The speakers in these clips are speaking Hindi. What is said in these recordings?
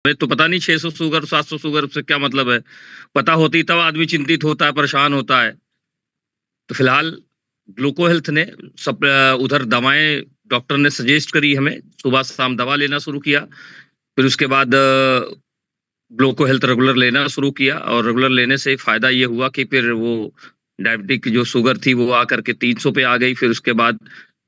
हमें तो पता नहीं 600 शुगर 700 शुगर से क्या मतलब है। पता होती तब आदमी चिंतित होता है, परेशान होता है। तो फिलहाल ग्लूको हेल्थ ने सब उधर दवाएं डॉक्टर ने सजेस्ट करी हमें, सुबह शाम दवा लेना शुरू किया। फिर उसके बाद ग्लूको हेल्थ रेगुलर लेना शुरू किया, और रेगुलर लेने से फायदा ये हुआ कि फिर वो डायबिटिक की जो शुगर थी वो आकर के 300 पे आ गई। फिर उसके बाद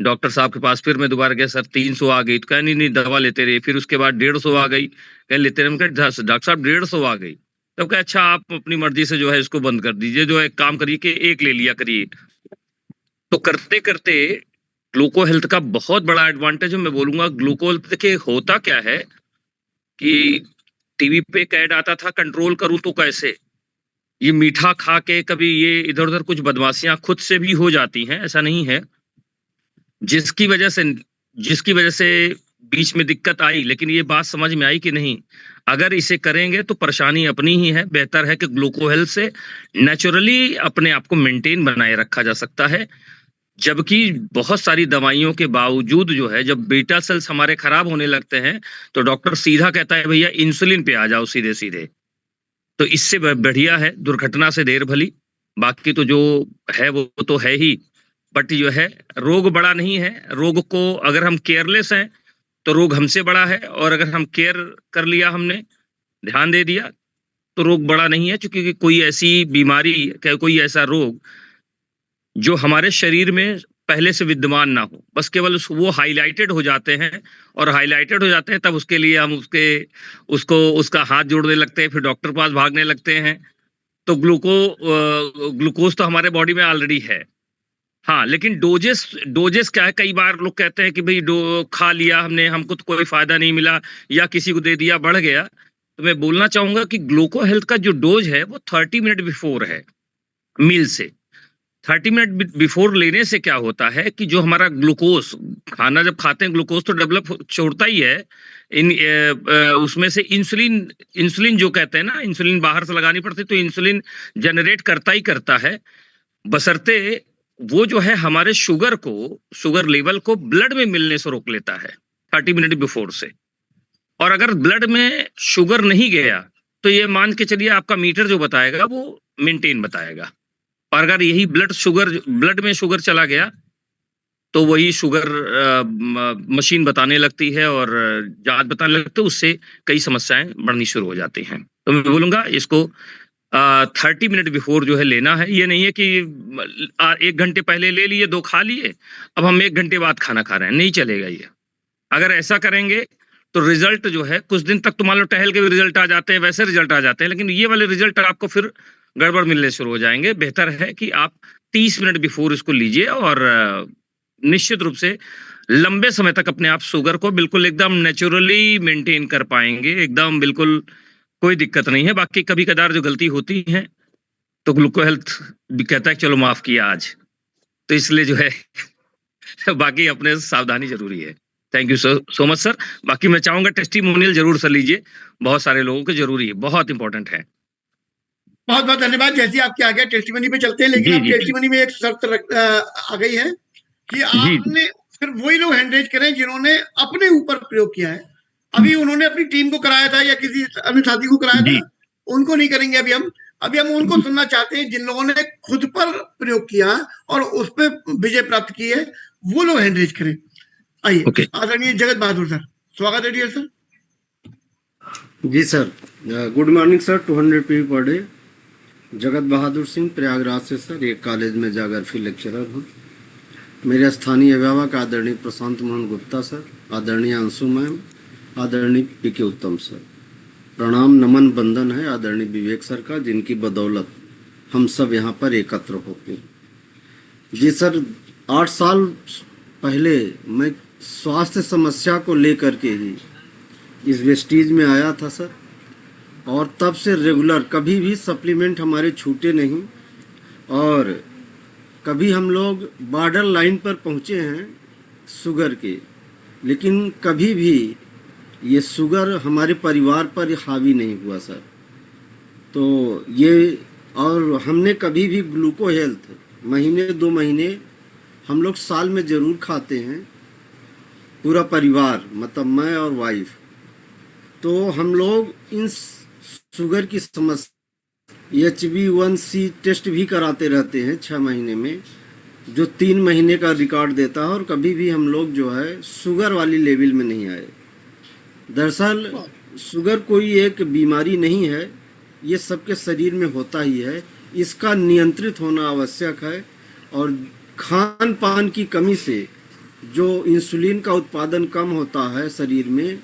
डॉक्टर साहब के पास फिर मैं दोबारा गया, सर 300 आ गई। तो कहा नहीं नहीं दवा लेते रहिए। फिर उसके बाद 150 आ गई, कह लेते रहे। मैं कहा डॉक्टर साहब 150 आ गई। तब कहा अच्छा आप अपनी मर्जी से जो है इसको बंद कर दीजिए, जो है एक काम करिए कि एक ले लिया करिए। तो करते करते ग्लूको हेल्थ का बहुत बड़ा एडवांटेज है, मैं बोलूंगा। ग्लूको हेल्थ देखिए होता क्या है कि टीवी पे एक ऐड आता था, कंट्रोल करूं तो कैसे। ये मीठा खा के कभी ये इधर उधर कुछ बदमाशियां खुद से भी हो जाती हैं, ऐसा नहीं है। जिसकी वजह से जिसकी वजह से बीच में दिक्कत आई, लेकिन ये बात समझ में आई कि नहीं, अगर इसे करेंगे तो परेशानी अपनी ही है। बेहतर है कि ग्लूको हेल्थ से नेचुरली अपने आप को मेंटेन बनाए रखा जा सकता है। जबकि बहुत सारी दवाइयों के बावजूद जो है, जब बीटा सेल्स हमारे खराब होने लगते हैं तो डॉक्टर सीधा कहता है भैया इंसुलिन पे आ जाओ सीधे सीधे। तो इससे बढ़िया है दुर्घटना से देर भली। बाकी तो जो है वो तो है ही, बट जो है रोग बड़ा नहीं है। रोग को अगर हम केयरलेस हैं तो रोग हमसे बड़ा है, और अगर हम केयर कर लिया, हमने ध्यान दे दिया, तो रोग बड़ा नहीं है। क्योंकि कोई ऐसी बीमारी, कोई ऐसा रोग जो हमारे शरीर में पहले से विद्यमान ना हो, बस केवल वो हाइलाइटेड हो जाते हैं। और हाइलाइटेड हो जाते हैं तब उसके लिए हम उसको उसका हाथ जोड़ने लगते हैं, फिर डॉक्टर पास भागने लगते हैं। तो ग्लूकोज तो हमारे बॉडी में ऑलरेडी है। हाँ, लेकिन डोजेस डोजेस क्या है, कई बार लोग कहते हैं कि भाई खा लिया हमने, हमको तो कोई फायदा नहीं मिला, या किसी को दे दिया बढ़ गया। तो मैं बोलना चाहूंगा कि ग्लूको हेल्थ का जो डोज है वो 30 मिनट बिफोर है मील से। 30 मिनट बिफोर लेने से क्या होता है कि जो हमारा ग्लूकोज, खाना जब खाते हैं ग्लूकोज तो डेवलप छोड़ता ही है। उसमें से इंसुलिन इंसुलिन जो कहते हैं ना, इंसुलिन बाहर से लगानी पड़ती है, तो इंसुलिन जनरेट करता ही करता है। बशर्ते वो जो है हमारे शुगर लेवल को ब्लड में मिलने से रोक लेता है 30 मिनट बिफोर से। और अगर ब्लड में शुगर नहीं गया तो ये मान के चलिए आपका मीटर जो बताएगा वो मेंटेन बताएगा। और अगर यही ब्लड में शुगर चला गया तो वही शुगर मशीन बताने लगती है और जांच बताने लगती है, उससे कई समस्याएं बढ़नी शुरू हो जाती हैं। तो मैं बोलूंगा इसको 30 मिनट बिफोर जो है लेना है। ये नहीं है कि 1 घंटे पहले ले लिए, 2 खा लिए, अब हम 1 घंटे बाद खाना खा रहे हैं, नहीं चलेगा ये। अगर ऐसा करेंगे तो रिजल्ट जो है कुछ दिन तक तो मान लो टहल के भी रिजल्ट आ जाते हैं, वैसे रिजल्ट आ जाते हैं, लेकिन ये वाले रिजल्ट आपको फिर गड़बड़ मिलने शुरू हो जाएंगे। बेहतर है कि आप 30 मिनट बिफोर इसको लीजिए, और निश्चित रूप से लंबे समय तक अपने आप शुगर को बिल्कुल एकदम नेचुरली मेंटेन कर पाएंगे, एकदम बिल्कुल कोई दिक्कत नहीं है। बाकी कभी कदार जो गलती होती है तो ग्लूको हेल्थ भी कहता है चलो माफ किया आज, तो इसलिए जो है बाकी अपने सावधानी जरूरी है। Thank you so much sir. बाकी मैं चाहूंगा टेस्टिमोनियल जरूर सर लीजिए, बहुत सारे लोगों को जरूरी है, बहुत इंपॉर्टेंट है। बहुत बहुत धन्यवाद। जैसे आपके आ गया टेस्टिमनी पे चलते हैं, लेकिन अब टेस्टिमनी में एक शर्त आ गई है कि आपने फिर वही लोग हैंड रेज करें जिन्होंने अपने ऊपर प्रयोग किया है। अभी उन्होंने अपनी टीम को कराया था या किसी अपने साथी को कराया था, उनको नहीं करेंगे अभी हम उनको सुनना चाहते हैं जिन लोगों ने खुद पर प्रयोग किया और उस पर विजय प्राप्त की है, वो लोग हैंड रेज करें। आइए आदरणीय जगत बहादुर सर, स्वागत है डियर सर। जी sir, good morning sir. 200 P per day. Jagat Bahadur Singh, Prayagraj से सर, एक कॉलेज में जाग्राफी लेक्चरर हूँ। मेरे स्थानीय अभिभावक आदरणीय प्रशांत मोहन गुप्ता सर, आदरणीय अंशु मैम, आदरणीय पीके उत्तम सर, प्रणाम नमन बंदन है आदरणीय विवेक सर का, जिनकी बदौलत हम सब यहाँ पर एकत्र होते हैं। जी सर, 8 साल पहले मैं स्वास्थ्य समस्या को लेकर के ही इस वेस्टीज में आया था सर, और तब से रेगुलर कभी भी सप्लीमेंट हमारे छूटे नहीं, और कभी हम लोग बॉर्डर लाइन पर पहुँचे हैं शुगर के, लेकिन कभी भी ये शुगर हमारे परिवार पर हावी नहीं हुआ सर। तो ये, और हमने कभी भी ग्लूको हेल्थ महीने 2 महीने हम लोग साल में ज़रूर खाते हैं, पूरा परिवार, मतलब मैं और वाइफ। तो हम लोग इन शुगर की समस्या HB1C टेस्ट भी कराते रहते हैं 6 महीने में, जो 3 महीने का रिकॉर्ड देता है, और कभी भी हम लोग जो है शुगर वाली लेवल में नहीं आए। दरअसल शुगर कोई एक बीमारी नहीं है, ये सबके शरीर में होता ही है। इसका नियंत्रित होना आवश्यक है, और खान पान की कमी से जो इंसुलिन का उत्पादन कम होता है शरीर में,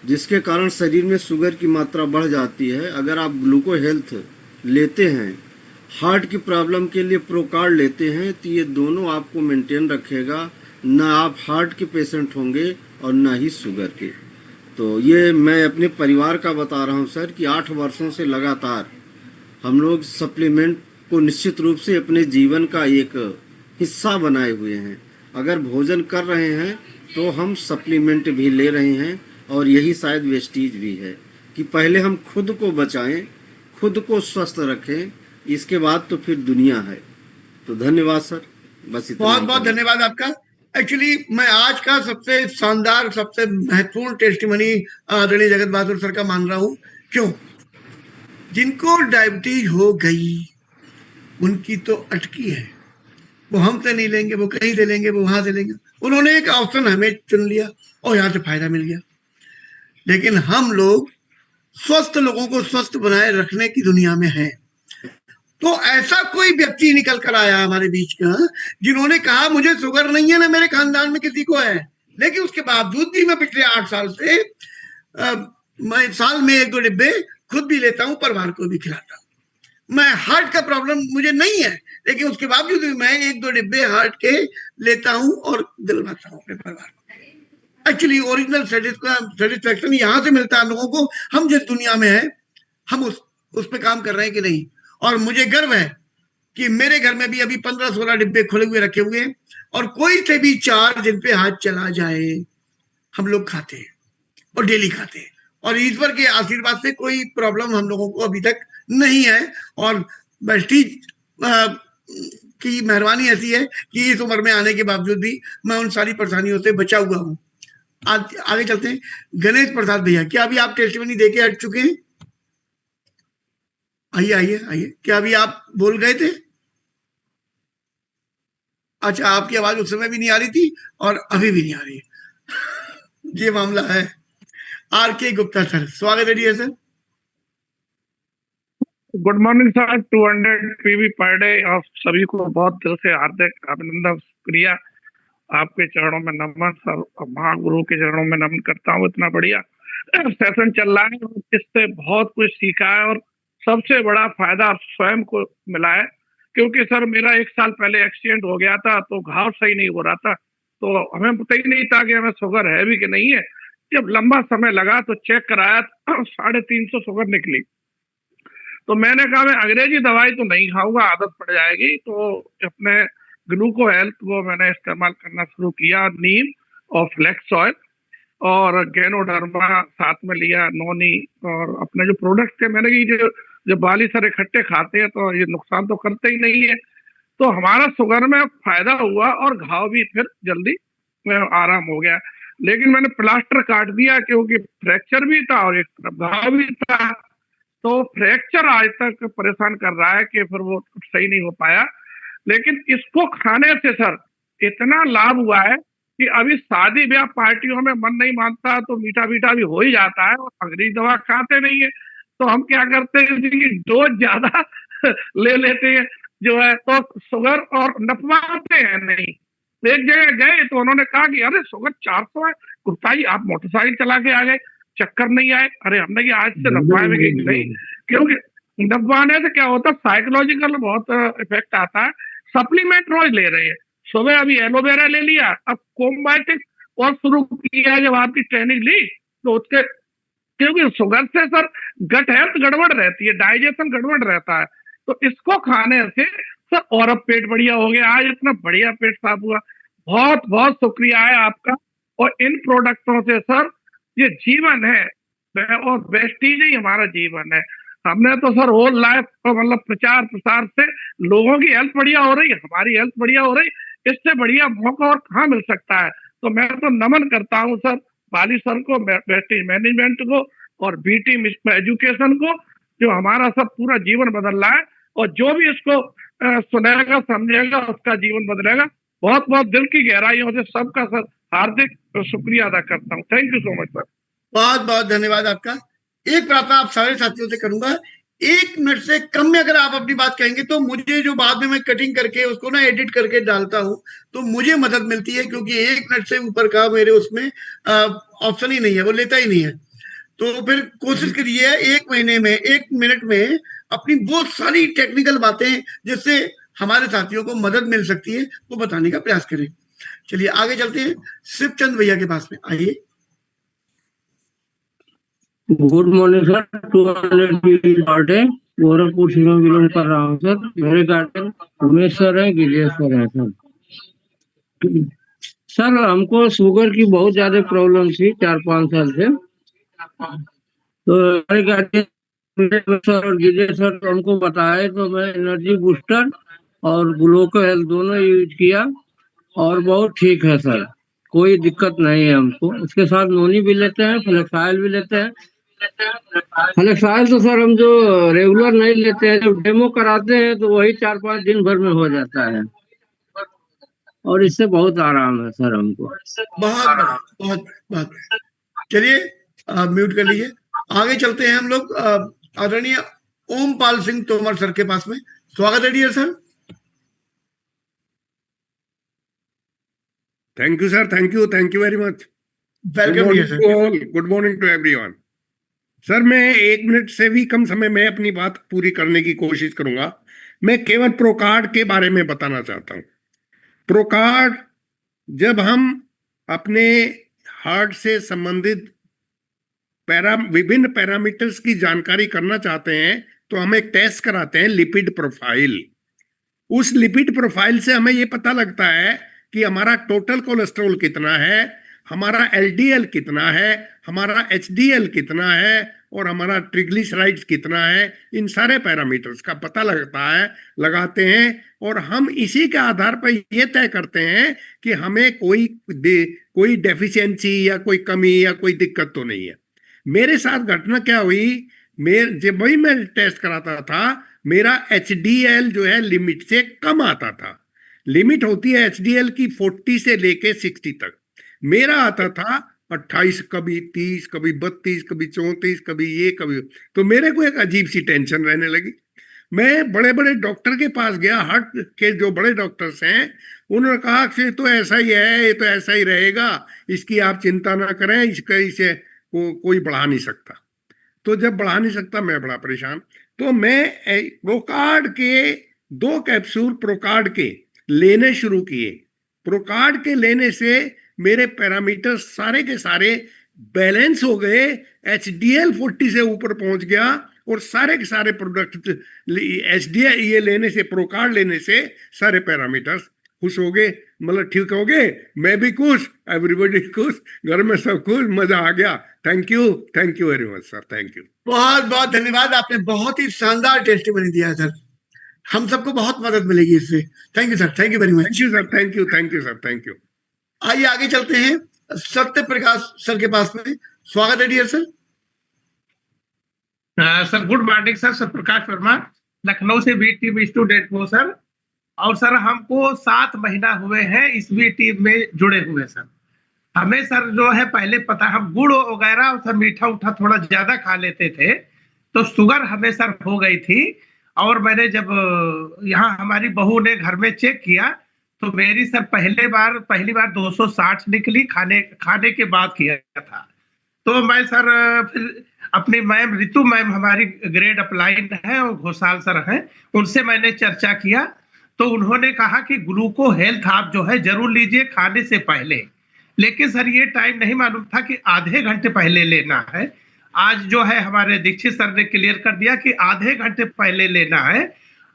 जिसके कारण शरीर में शुगर की मात्रा बढ़ जाती है। अगर आप ग्लूको हेल्थ लेते हैं, हार्ट की प्रॉब्लम के लिए प्रोकार्ड लेते हैं, तो ये दोनों आपको मेंटेन रखेगा। ना आप हार्ट के पेशेंट होंगे और ना ही शुगर के। तो ये मैं अपने परिवार का बता रहा हूँ सर कि 8 वर्षों से लगातार हम लोग सप्लीमेंट को निश्चित रूप से अपने जीवन का एक हिस्सा बनाए हुए हैं। अगर भोजन कर रहे हैं तो हम सप्लीमेंट भी ले रहे हैं, और यही शायद वेस्टीज भी है कि पहले हम खुद को बचाएं, खुद को स्वस्थ रखें, इसके बाद तो फिर दुनिया है। तो धन्यवाद सर, बस इतना। बहुत बहुत धन्यवाद आपका। एक्चुअली मैं आज का सबसे शानदार, सबसे महत्वपूर्ण टेस्टिमनी आदरणीय जगत बहादुर सर का मान रहा हूं। क्यों? जिनको डायबिटीज हो गई उनकी तो अटकी है, वो हमसे नहीं लेंगे, वो कहीं से लेंगे, वो वहां से लेंगे। उन्होंने एक ऑप्शन हमें चुन लिया और यहाँ से फायदा मिल गया। लेकिन हम लोग स्वस्थ लोगों को स्वस्थ बनाए रखने की दुनिया में हैं। तो ऐसा कोई व्यक्ति निकल कर आया हमारे बीच का जिन्होंने कहा मुझे शुगर नहीं है, ना मेरे खानदान में किसी को है, लेकिन उसके बावजूद भी मैं पिछले 8 साल से मैं साल में 1-2 डिब्बे खुद भी लेता हूं, परिवार को भी खिलाता हूं। मैं हार्ट का प्रॉब्लम मुझे नहीं है, लेकिन उसके बावजूद भी मैं 1-2 डिब्बे हार्ट के लेता हूं और दिलवाता हूं अपने परिवार को। एक्चुअली ओरिजिनल सेटिस्फेक्शन यहाँ से मिलता है लोगों को, हम जिस दुनिया में है हम उस पे काम कर रहे हैं कि नहीं। और मुझे गर्व है कि मेरे घर में भी अभी 15-16 डिब्बे खुले हुए रखे हुए हैं, और कोई से भी 4 जिन पे हाथ चला जाए हम लोग खाते हैं और डेली खाते हैं, और ईश्वर के आशीर्वाद से कोई प्रॉब्लम हम लोगों को अभी तक नहीं है। और वेस्टीज की मेहरबानी ऐसी है कि इस उम्र में आने के बावजूद भी मैं उन सारी परेशानियों से बचा हुआ हूँ। आज आगे चलते हैं। गणेश प्रसाद भैया, क्या अभी आप टेस्टिमनी दे के हट चुके हैं? आइए आइए आइए। क्या अभी आप बोल गए थे? अच्छा, आपकी आवाज उस समय भी नहीं आ रही थी और अभी भी नहीं आ रही है। ये मामला है। RK गुप्ता सर, स्वागत है dear sir. Good morning sir. 200 PV per day आप सभी को बहुत दिल से हार्दिक अभिनंदन, शुक्रिया। आपके चरणों में नमन सर, महागुरु के चरणों में नमन करता हूँ। इतना बढ़िया सेशन चल रहा है, इससे बहुत कुछ सीखा है, और सबसे बड़ा फायदा स्वयं को मिला है। क्योंकि सर मेरा 1 साल पहले एक्सीडेंट हो गया था, तो घाव सही नहीं हो रहा था, तो हमें पता ही नहीं था कि हमें शुगर है भी कि नहीं है। जब लंबा समय लगा तो चेक कराया, 350 शुगर निकली। तो मैंने कहा मैं अंग्रेजी दवाई तो नहीं खाऊंगा, आदत पड़ जाएगी। तो अपने ग्लूको हेल्थ वो मैंने इस्तेमाल करना शुरू किया, नीम और फ्लेक्स ऑयल और गैनोडर्मा साथ में लिया, नोनी, और अपने जो प्रोडक्ट थे मैंने कि जो बाली सर इकट्ठे खाते हैं तो ये नुकसान तो करते ही नहीं है। तो हमारा शुगर में फायदा हुआ और घाव भी फिर जल्दी आराम हो गया। लेकिन मैंने प्लास्टर काट दिया क्योंकि फ्रैक्चर भी था और एक तरफ घाव भी था। तो फ्रैक्चर आज तक परेशान कर रहा है कि फिर वो सही नहीं हो पाया। लेकिन इसको खाने से सर इतना लाभ हुआ है कि अभी शादी ब्याह पार्टियों में मन नहीं मानता तो मीठा मीठा भी हो ही जाता है, और अंग्रेजी दवा खाते नहीं है। तो हम क्या करते हैं कि डोज ज्यादा ले लेते हैं जो है, तो शुगर और नपवाते हैं नहीं। एक जगह गए तो उन्होंने कहा कि अरे शुगर 400 है, गुप्ताई आप मोटरसाइकिल चला के आ गए, चक्कर नहीं आए। अरे हमने कि आज से नपवाए में नहीं, क्योंकि नपवाने से क्या होता है साइकोलॉजिकल बहुत इफेक्ट आता है। सप्लीमेंट रोज ले रहे हैं, सुबह अभी एलोवेरा ले लिया, अब कोम्बाइटिक और शुरू किया जब आपकी ट्रेनिंग ली तो उसके, क्योंकि शुगर से सर गट हेल्थ गड़बड़ रहती है, डाइजेशन गड़बड़ रहता है। तो इसको खाने से सर और अब पेट बढ़िया हो गया, आज इतना बढ़िया पेट साफ हुआ। बहुत बहुत शुक्रिया है आपका। और इन प्रोडक्टों से सर ये जीवन है और वेस्टीज ही हमारा जीवन है। हमने तो सर होल लाइफ मतलब प्रचार प्रसार से लोगों की हेल्थ बढ़िया हो रही है, हमारी हेल्थ बढ़िया हो रही, इससे बढ़िया मौका और कहाँ मिल सकता है। तो मैं तो नमन करता हूँ सर पाली सर को, वेस्टेज मैनेजमेंट को और बी टीम एजुकेशन को, जो हमारा सब पूरा जीवन बदल रहा है, और जो भी इसको सुनेगा समझेगा उसका जीवन बदलेगा। बहुत बहुत दिल की गहराइयों से सबका सर हार्दिक शुक्रिया अदा करता हूँ। Thank you so much sir. बहुत बहुत धन्यवाद आपका। एक प्रार्थना आप सारे साथियों से करूंगा, 1 मिनट से कम में अगर आप अपनी बात कहेंगे तो मुझे, जो बाद में मैं कटिंग करके उसको ना एडिट करके डालता हूं, तो मुझे मदद मिलती है, क्योंकि 1 मिनट से ऊपर का मेरे उसमें ऑप्शन ही नहीं है, वो लेता ही नहीं है। तो फिर कोशिश करिए 1 महीने में 1 मिनट में अपनी बहुत सारी टेक्निकल बातें जिससे हमारे साथियों को मदद मिल सकती है वो बताने का प्रयास करें। चलिए आगे चलते हैं, शिवचंद भैया के पास में आइए। Good morning sir, 200 birthday Gorakhpur से मैं बिलोंग कर रहा हूँ सर। मेरे गार्जियन उमेश सर है, गिलेश सर है सर। सर हमको शुगर की बहुत ज्यादा प्रॉब्लम थी 4-5 साल से, तो मेरे गार्जियन सर और गिलेश सर हमको बताए, तो मैं एनर्जी बूस्टर और ग्लूको हेल्थ दोनों यूज किया और बहुत ठीक है सर, कोई दिक्कत नहीं है हमको। उसके साथ नोनी भी लेते हैं, फ्लेक्साइल भी लेते हैं। फ्लेक्साइल तो सर हम जो रेगुलर नहीं लेते हैं, जब डेमो कराते हैं तो वही 4-5 दिन भर में हो जाता है, और इससे बहुत आराम है सर हमको। बहुत बहुत बहुत। चलिए म्यूट कर लीजिए। आगे चलते हैं हम लोग आदरणीय ओमपाल सिंह तोमर सर के पास में। स्वागत है dear sir. Thank you sir, thank you very much. Welcome dear sir. Good morning to everyone. Sir मैं 1 मिनट से भी कम समय में अपनी बात पूरी करने की कोशिश करूंगा। मैं केवल प्रोकार्ड के बारे में बताना चाहता हूं। प्रोकार्ड, जब हम अपने हार्ट से संबंधित विभिन्न पैरामीटर्स की जानकारी करना चाहते हैं तो हम एक टेस्ट कराते हैं, लिपिड प्रोफाइल। उस लिपिड प्रोफाइल से हमें यह पता लगता है कि हमारा टोटल कोलेस्ट्रॉल कितना है, हमारा एलडीएल कितना है, हमारा एचडीएल कितना है और हमारा ट्रिग्लिसराइड्स कितना है। इन सारे पैरामीटर्स का पता लगाते हैं और हम इसी के आधार पर यह तय करते हैं कि हमें कोई डेफिशिएंसी या कोई कमी या कोई दिक्कत तो नहीं है। मेरे साथ घटना क्या हुई, जब भी मैं टेस्ट कराता था मेरा एचडीएल जो है लिमिट से कम आता था। लिमिट होती है एचडीएल की 40 से लेके 60 तक, मेरा आता था 28, कभी 30, कभी 32, कभी 34, कभी ये कभी। तो मेरे को एक अजीब सी टेंशन रहने लगी। मैं बड़े बड़े डॉक्टर के पास गया, हार्ट के जो बड़े डॉक्टर्स हैं, उन्होंने कहा कि तो ऐसा ही है, ये तो ऐसा ही रहेगा, इसकी आप चिंता ना करें, इसे कोई बढ़ा नहीं सकता। तो जब बढ़ा नहीं सकता मैं बड़ा परेशान। तो मैं प्रोकार्ड के 2 कैप्सूल प्रोकार्ड के लेने शुरू किए। प्रोकार्ड के लेने से मेरे पैरामीटर सारे के सारे बैलेंस हो गए, एचडीएल 40 से ऊपर पहुंच गया और सारे के सारे प्रोडक्ट एचडीएल ये लेने से, प्रोकार्ड लेने से सारे पैरामीटर्स खुश हो गए, मतलब ठीक हो गए। मैं भी खुश, एवरीबॉडी खुश, घर में सब खुश, मजा आ गया। Thank you very much sir, thank you. बहुत बहुत धन्यवाद, आपने बहुत ही शानदार टेस्टिमनी दिया सर, हम सबको बहुत मदद मिलेगी इससे। Thank you sir, thank you very much. Thank you sir, thank you sir, thank you. आइए आगे चलते हैं सत्य प्रकाश सर के पास में। स्वागत है dear sir. Sir good morning sir, Satyaprakash Verma, Lucknow से बी टीम स्टूडेंट हूँ सर। और सर हमको 7 महीना हुए हैं इस बी टीम में जुड़े हुए सर। हमें सर जो है पहले पता, हम गुड़ वगैरह और सर मीठा उठा थोड़ा ज्यादा खा लेते थे, तो शुगर हमें सर हो गई थी। और मैंने जब यहाँ हमारी बहू ने घर में चेक किया तो मेरी सर पहली बार 260 निकली, खाने के बाद किया था। तो मैं सर फिर अपनी मैम रितु मैम हमारी ग्रेड अपलाइन है और घोषाल सर हैं, उनसे मैंने चर्चा किया तो उन्होंने कहा कि ग्लूको हेल्थ आप जो है जरूर लीजिए खाने से पहले। लेकिन सर ये टाइम नहीं मालूम था कि आधे घंटे पहले लेना है। आज जो है हमारे दीक्षित सर ने क्लियर कर दिया कि आधे घंटे पहले लेना है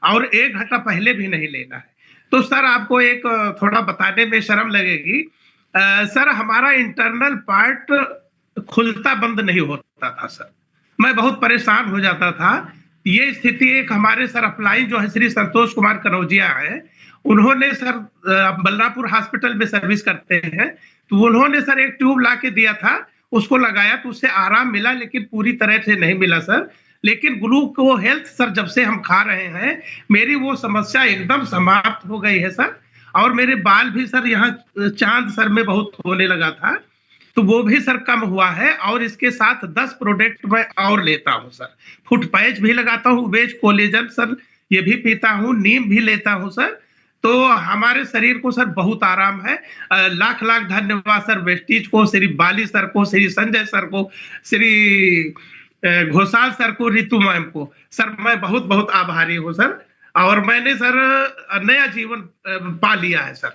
और 1 घंटा पहले भी नहीं लेना है। तो सर आपको एक थोड़ा बताने में शर्म लगेगी, सर हमारा इंटरनल पार्ट खुलता बंद नहीं होता था सर, मैं बहुत परेशान हो जाता था। ये स्थिति एक हमारे सर अपलाइन जो है श्री संतोष कुमार कनौजिया है, उन्होंने सर बलरामपुर हॉस्पिटल में सर्विस करते हैं, तो उन्होंने सर एक ट्यूब ला के दिया था, उसको लगाया तो उससे आराम मिला, लेकिन पूरी तरह से नहीं मिला सर। लेकिन ग्लूको हेल्थ सर जब से हम खा रहे हैं, मेरी वो समस्या एकदम समाप्त हो गई है सर। और मेरे बाल भी सर यहाँ चांद सर में बहुत होने लगा था, तो वो भी सर कम हुआ है। और इसके साथ 10 प्रोडक्ट मैं और लेता हूँ सर। फुट पैच भी लगाता हूँ, वेज कोलेजन सर ये भी पीता हूँ, नीम भी लेता हूँ सर। तो हमारे शरीर को सर बहुत आराम है। लाख लाख धन्यवाद सर वेस्टीज को, श्री बाली सर को, श्री संजय सर को, श्री घोषाल सर को, रितु मैम को। सर मैं बहुत बहुत आभारी हूँ सर, और मैंने सर नया जीवन पा लिया है सर।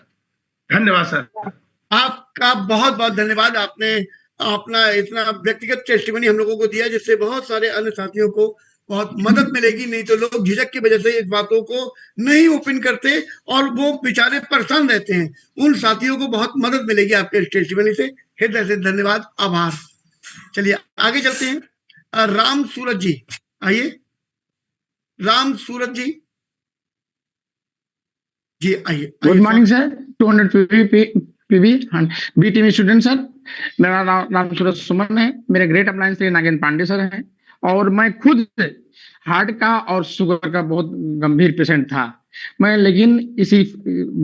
धन्यवाद सर। आपका बहुत बहुत धन्यवाद। आपने अपना इतना व्यक्तिगत टेस्टिमनी हम लोगों को दिया, जिससे बहुत सारे अन्य साथियों को बहुत मदद मिलेगी। नहीं तो लोग झिझक की वजह से इस बातों को नहीं ओपन करते और वो बेचारे परेशान रहते हैं। उन साथियों को बहुत मदद मिलेगी आपके टेस्टिमनी से। हृदय से धन्यवाद, आभार। चलिए आगे चलते हैं। राम सूरज जी आइए। राम सूरज जी जी आइए। Good morning sir. 200 PV B team student sir. मेरा नाम राम सूरज सुमन है। मेरे ग्रेट अप्लायंस से नागेंद्र पांडे सर हैं, और मैं खुद हार्ट का और शुगर का बहुत गंभीर पेशेंट था मैं, लेकिन इसी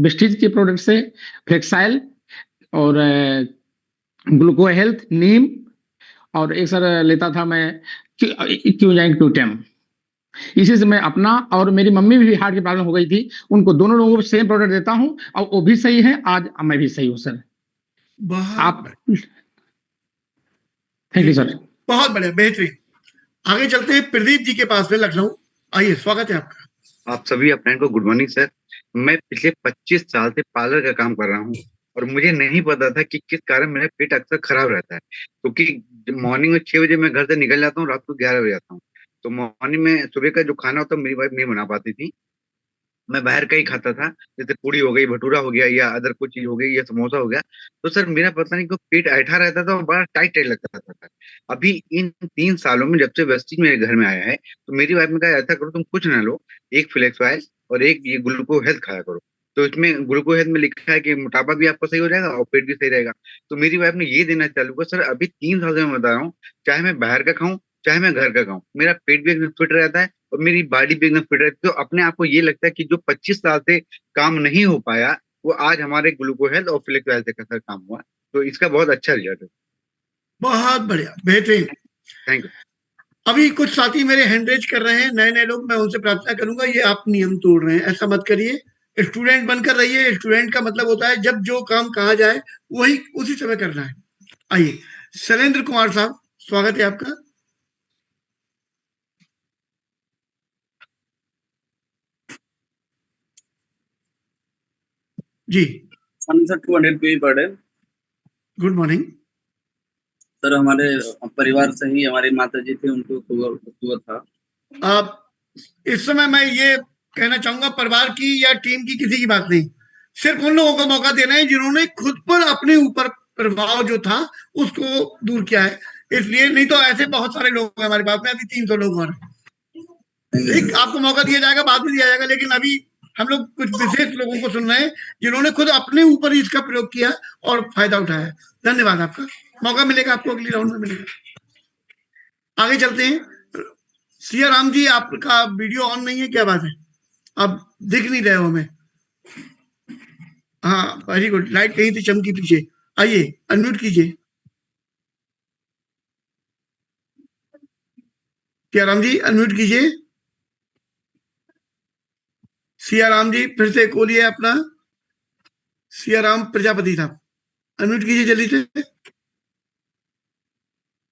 वेस्टीज के प्रोडक्ट से फ्लेक्साइल और ग्लूको हेल्थ, नीम, और एक सर लेता था मैं क्यूजाइन 210। इसी से मैं अपना, और मेरी मम्मी भी हार्ट की प्रॉब्लम हो गई थी, उनको दोनों लोगों को सेम प्रोडक्ट देता हूं, और वो भी सही है। आज मैं भी सही हूं सर। आप थैंक यू सर। बहुत बढ़िया, बेहतरीन। आगे चलते हैं प्रदीप जी के पास में, लखनऊ। आइए, स्वागत है आपका। आप सभी अपने को गुड मॉर्निंग सर। मैं पिछले 25 साल से पार्लर का काम कर रहा हूँ, और मुझे नहीं पता था कि किस कारण मेरा पेट अक्सर खराब रहता है। क्योंकि मॉर्निंग में 6 बजे मैं घर से निकल जाता हूँ, रात को 11 बजे आता हूँ। तो मॉर्निंग में सुबह का जो खाना होता है मेरी वाइफ नहीं बना पाती थी, मैं बाहर का ही खाता था, जैसे पूड़ी हो गई, भटूरा हो गया, या अदर कुछ चीज हो गई, या समोसा हो गया। तो सर मेरा पता नहीं क्यों पेट ऐठा रहता था और बड़ा टाइट टाइट लगता था। अभी इन 3 सालों में जब से वेस्टीज मेरे घर में आया है, तो मेरी वाइफ ने कहा ऐसा करो तुम कुछ ना लो, एक फ्लेक्स ऑयल और एक ये ग्लूको हेल्थ खाया करो। तो इसमें ग्लूको हेल्थ में लिखा है कि मोटापा भी आपका सही हो जाएगा और पेट भी सही रहेगा। तो मेरी वाइफ ने ये देना चालू किया। सर अभी 3 साल से मैं बता रहा हूँ, चाहे मैं बाहर का खाऊं चाहे मैं घर का खाऊं, मेरा पेट भी एकदम फिट रहता है और मेरी बॉडी भी एकदम फिट रहती है। तो अपने आप को ये लगता है कि जो 25 साल से काम नहीं हो पाया, वो आज हमारे ग्लूको हेल्थ और फ्लेक्स ऑयल से कैसा काम हुआ। तो इसका बहुत अच्छा रिजल्ट है। बहुत बढ़िया, बेहतरीन, थैंक यू। अभी कुछ साथी मेरे हैंड रेज कर रहे हैं, नए नए लोग। मैं उनसे प्रार्थना करूंगा, ये आप नियम तोड़ रहे हैं, ऐसा मत करिए। स्टूडेंट बनकर रहिए। स्टूडेंट का मतलब होता है जब जो काम कहा जाए वही उसी समय करना है। आइए शैलेंद्र कुमार साहब, स्वागत है आपका। जी sir 200 PV per day. Good morning sir. हमारे परिवार से ही हमारी माता जी थी, उनको शुगर था। आप इस समय मैं ये कहना चाहूंगा, परिवार की या टीम की किसी की बात नहीं, सिर्फ उन लोगों को मौका देना है जिन्होंने खुद पर अपने ऊपर प्रभाव जो था उसको दूर किया है। इसलिए नहीं तो ऐसे बहुत सारे लोग हैं हमारे पास में, अभी 300 लोग और एक आपको मौका दिया जाएगा, बाद में दिया जाएगा। लेकिन अभी हम लोग कुछ विशेष लोगों को सुन रहे हैं जिन्होंने खुद अपने ऊपर ही इसका प्रयोग किया और फायदा उठाया। धन्यवाद आपका। मौका मिलेगा आपको, अगली राउंड में मिलेगा। आगे चलते हैं। सिया राम जी, आपका वीडियो ऑन नहीं है, क्या बात है? आप दिख नहीं रहे हो हमें। हाँ वेरी गुड, लाइट कहीं थी चमकी पीछे। आइए अनम्यूट कीजिए। सिया राम जी अनम्यूट कीजिए। सिया राम जी फिर से खोलिए अपना। सिया राम प्रजापति साहब अनम्यूट कीजिए जल्दी से।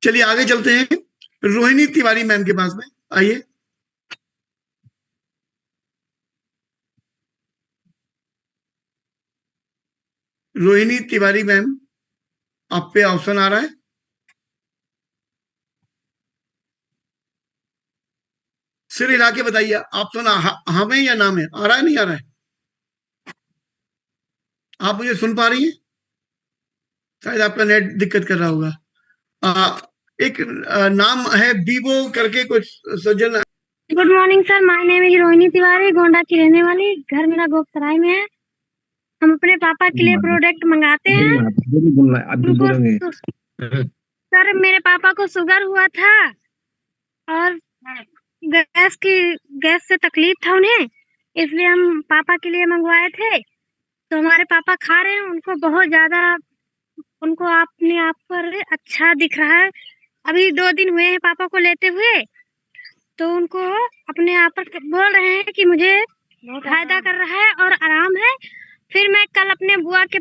चलिए आगे चलते हैं रोहिणी तिवारी मैम के पास में। आइए। रोहिणी तिवारी मैम, आप पे ऑप्शन आ रहा है। सिर हिला के बताइए ऑप्शन हाँ में या ना में आ रहा है, नहीं आ रहा है? आप मुझे सुन पा रही हैं? शायद आपका नेट दिक्कत कर रहा होगा। एक नाम है बीबो करके कुछ सज्जन। Good morning sir, my name is Rohini Tiwari, Gonda की रहने वाली, घर मेरा गोपसराय में है। हम अपने पापा के लिए प्रोडक्ट मंगाते हैं उनको। सर मेरे पापा को शुगर हुआ था और गैस से तकलीफ था उन्हें, इसलिए हम पापा के लिए मंगवाए थे। तो हमारे पापा खा रहे हैं, उनको बहुत ज्यादा, उनको अपने आप पर अच्छा दिख रहा है। अभी 2 दिन हुए हैं पापा को लेते हुए, तो उनको अपने आप पर बोल रहे हैं कि मुझे फायदा कर रहा है और आराम है। फिर मैं कल अपने बुआ के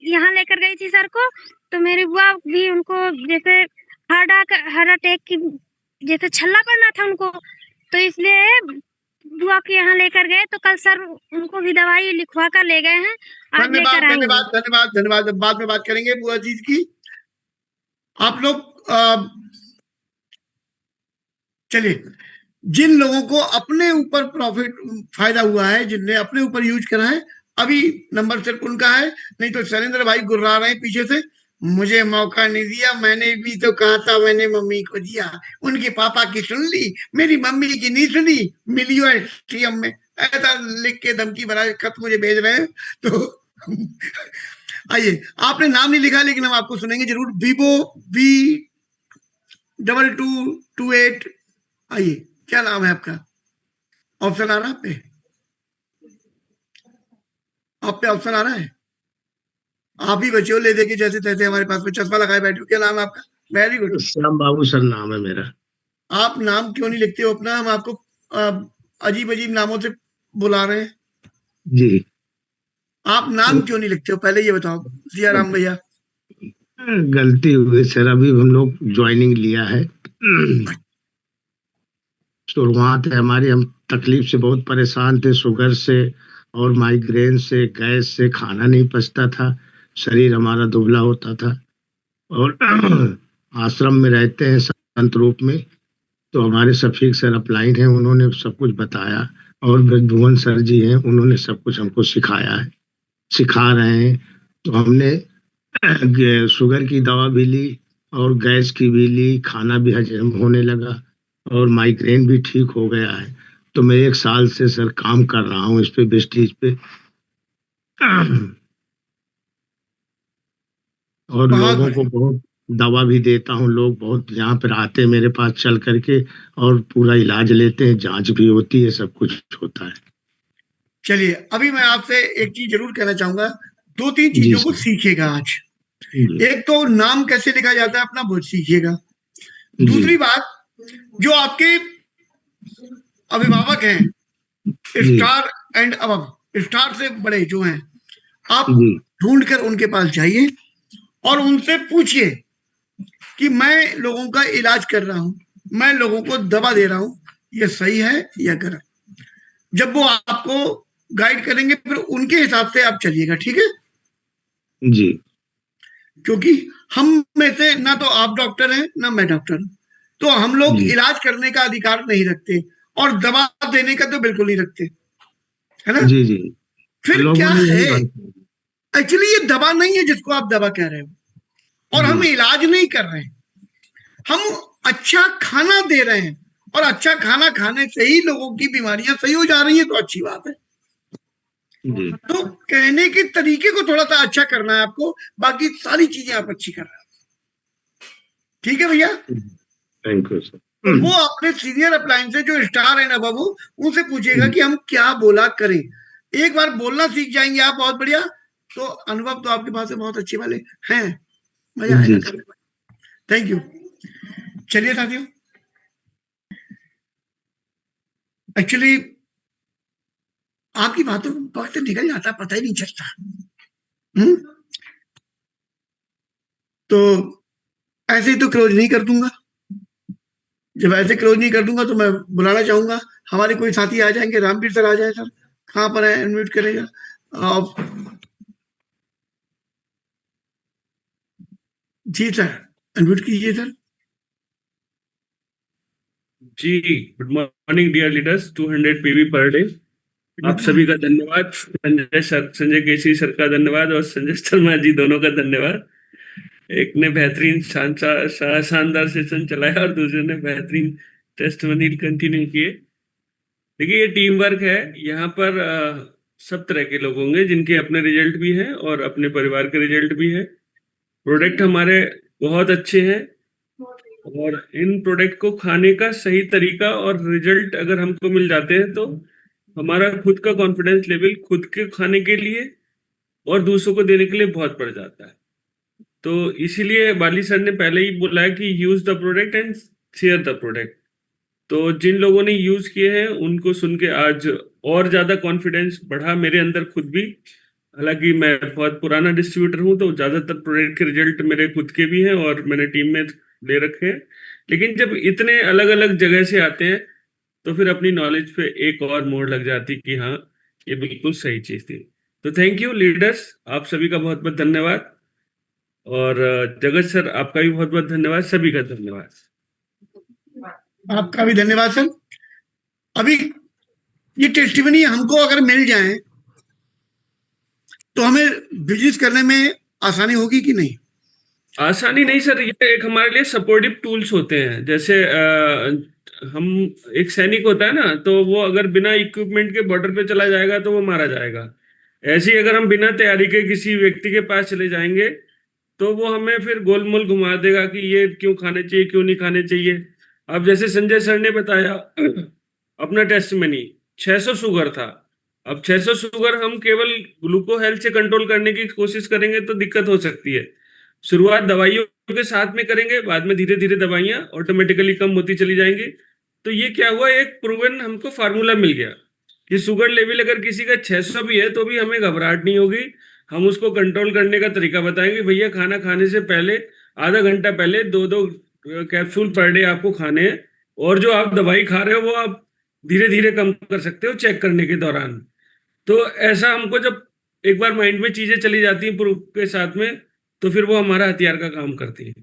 यहाँ लेकर गई थी सर को, तो मेरी बुआ भी उनको जैसे हार्ट अटैक की जैसे छल्ला पड़ना था उनको, तो इसलिए बुआ के यहाँ लेकर गए। तो कल सर उनको भी दवाई लिखवा कर ले गए हैं, आज लेकर आएंगे। धन्यवाद धन्यवाद धन्यवाद। बाद में बात करेंगे बुआ जी की। आप लोग चलिए, जिन लोगों को अपने ऊपर फायदा हुआ है, जिनने अपने ऊपर यूज करा है, अभी नंबर सिर्फ उनका है। नहीं तो शैलेंद्र भाई गुर्रा रहे हैं पीछे से, मुझे मौका नहीं दिया, मैंने भी तो कहा था, मैंने मम्मी को दिया, उनके पापा की सुन ली, मेरी मम्मी की नहीं सुनी, मिलियो एसटीएम में ऐसा लिख के धमकी भरा खत मुझे भेज रहे हैं। तो आइए, आपने नाम नहीं लिखा लेकिन हम आपको सुनेंगे जरूर। Vivo V2228, आइए, क्या नाम है आपका? ऑप्शन आ रहा है आप पे ऑप्शन आ रहा है? आप ही बच्चे हो ले दे के जैसे तैसे हमारे पास में, चश्मा लगाए बैठे हो। क्या नाम है आपका? वेरी गुड, श्याम बाबू सर नाम है मेरा। आप नाम क्यों नहीं लिखते हो अपना? हम आपको अजीब अजीब नामों से बुला रहे हैं जी। आप नाम क्यों नहीं लिखते हो, पहले ये बताओ सियाराम भैया। गलती हुई सर, अभी हम लोग ज्वाइनिंग लिया है, शुरुआत है हमारी। हम तकलीफ से बहुत परेशान थे, शुगर से और माइग्रेन से, गैस से, खाना नहीं पचता था, शरीर हमारा दुबला होता था। और आश्रम में रहते हैं संत रूप में, तो हमारे शफीक सर अपलाइन हैं, उन्होंने सब कुछ बताया, और भुवन सर जी हैं, उन्होंने सब कुछ हमको सिखाया है, सिखा रहे हैं। तो हमने शुगर की दवा भी ली और गैस की भी ली, खाना भी हजम होने लगा और माइग्रेन भी ठीक हो गया है। तो मैं 1 साल से सर काम कर रहा हूँ इस पे, वेस्टीज पे, और लोगों को बहुत दवा भी देता हूँ। लोग बहुत यहाँ पर आते हैं मेरे पास चल करके और पूरा इलाज लेते हैं, जांच भी होती है, सब कुछ होता है। चलिए, अभी मैं आपसे एक चीज जरूर कहना चाहूंगा, 2-3 चीजों को सीखिएगा आज। एक तो नाम कैसे लिखा जाता है अपना, वो सीखिएगा। दूसरी बात, जो आपके अभिभावक हैं, स्टार एंड अबव, स्टार से बड़े जो हैं, आप ढूंढकर उनके पास जाइए और उनसे पूछिए कि मैं लोगों का इलाज कर रहा हूं, मैं लोगों को दवा दे रहा हूं, ये सही है या गलत। जब वो आपको गाइड करेंगे फिर उनके हिसाब से आप चलिएगा, ठीक है जी। क्योंकि हम में से ना तो आप डॉक्टर हैं ना मैं डॉक्टर हूं, तो हम लोग इलाज करने का अधिकार नहीं रखते और दवा देने का तो बिल्कुल नहीं रखते, है ना? जी जी। फिर क्या है, एक्चुअली ये दवा नहीं है जिसको आप दवा कह रहे हो, और हम इलाज नहीं कर रहे हैं, हम अच्छा खाना दे रहे हैं, और अच्छा खाना खाने से ही लोगों की बीमारियां सही हो जा रही है, तो अच्छी बात है। तो कहने के तरीके को थोड़ा सा अच्छा करना है आपको, बाकी सारी चीजें आप अच्छी कर रहे हैं, ठीक है भैया? Thank you sir. तो वो अपने सीनियर अप्लायंस से जो स्टार है ना बाबू, उनसे पूछेगा कि हम क्या बोला करें। एक बार बोलना सीख जाएंगे आप, बहुत बढ़िया। तो अनुभव तो आपके पास बहुत अच्छे वाले हैं, मजा आएगा। Thank you. चलिए साथियों, एक्चुअली आपकी बातों में वक्त निकल जाता, पता ही नहीं चलता। तो ऐसे ही तो क्लोज नहीं कर दूंगा। जब ऐसे क्लोज नहीं कर दूंगा तो मैं बुलाना चाहूंगा, हमारे कोई साथी आ जाएंगे। रामवीर सर आ जाए सर, कहाँ पर है? अनम्यूट करेगा। जी सर, अनम्यूट कीजिए सर। जी, good morning dear leaders. 200 PV per day, आप सभी का धन्यवाद। संजय केसरी सर का धन्यवाद और संजय शर्मा जी दोनों का धन्यवाद। एक ने बेहतरीन शानदार सेशन चलाया और दूसरे ने बेहतरीन टेस्टमनी कंटिन्यू किए। देखिए, ये टीम वर्क है। यहाँ पर सब तरह के लोग होंगे जिनके अपने रिजल्ट भी हैं और अपने परिवार के रिजल्ट भी है। प्रोडक्ट हमारे बहुत अच्छे हैं और इन प्रोडक्ट को खाने का सही तरीका और रिजल्ट अगर हमको मिल जाते हैं तो हमारा खुद का कॉन्फिडेंस लेवल खुद के खाने के लिए और दूसरों को देने के लिए बहुत बढ़ जाता है। तो इसीलिए बाली सर ने पहले ही बोला है कि use the product and share the product. तो जिन लोगों ने यूज किए हैं उनको सुन के आज और ज्यादा कॉन्फिडेंस बढ़ा मेरे अंदर खुद भी। हालांकि मैं बहुत पुराना डिस्ट्रीब्यूटर हूं तो ज्यादातर प्रोडक्ट के रिजल्ट मेरे खुद के भी हैं और मैंने टीम में ले रखे हैं, लेकिन जब इतने अलग अलग जगह से आते हैं तो फिर अपनी नॉलेज पे एक और मोड़ लग जाती कि हाँ ये बिल्कुल सही चीज थी। तो थैंक यू लीडर्स, आप सभी का बहुत बहुत धन्यवाद और जगत सर आपका भी बहुत बहुत धन्यवाद, सभी का धन्यवाद। आपका भी धन्यवाद सर। अभी ये टेस्टिमनी हमको अगर मिल जाए तो हमें बिजनेस करने में आसानी होगी कि नहीं? आसानी नहीं सर, ये एक हमारे लिए सपोर्टिव टूल्स होते हैं। जैसे हम एक सैनिक होता है ना, तो वो अगर बिना इक्विपमेंट के बॉर्डर पे चला जाएगा तो वो मारा जाएगा। ऐसे ही अगर हम बिना तैयारी के किसी व्यक्ति के पास चले जाएंगे तो वो हमें फिर गोलमोल घुमा देगा कि ये क्यों खाने चाहिए क्यों नहीं खाने चाहिए। अब जैसे संजय सर ने बताया अपना टेस्टिमनी 600 शुगर था। अब 600 शुगर हम केवल ग्लूको हेल्थ से कंट्रोल करने की कोशिश करेंगे तो दिक्कत हो सकती है। शुरुआत दवाइयों के साथ में करेंगे, बाद में धीरे धीरे दवाइयां ऑटोमेटिकली कम होती चली जाएंगी। तो ये क्या हुआ, एक प्रूवन हमको फार्मूला मिल गया कि शुगर लेवल अगर किसी का 600 भी है तो भी हमें घबराहट नहीं होगी। हम उसको कंट्रोल करने का तरीका बताएंगे। भैया खाना खाने से पहले आधा घंटा पहले 2-2 कैप्सूल पर डे आपको खाने हैं और जो आप दवाई खा रहे हो वो आप धीरे धीरे कम कर सकते हो चेक करने के दौरान। तो ऐसा हमको जब एक बार माइंड में चीजें चली जाती हैं प्रूफ के साथ में तो फिर वो हमारा हथियार का काम करती है।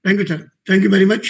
Thank you sir, thank you very much.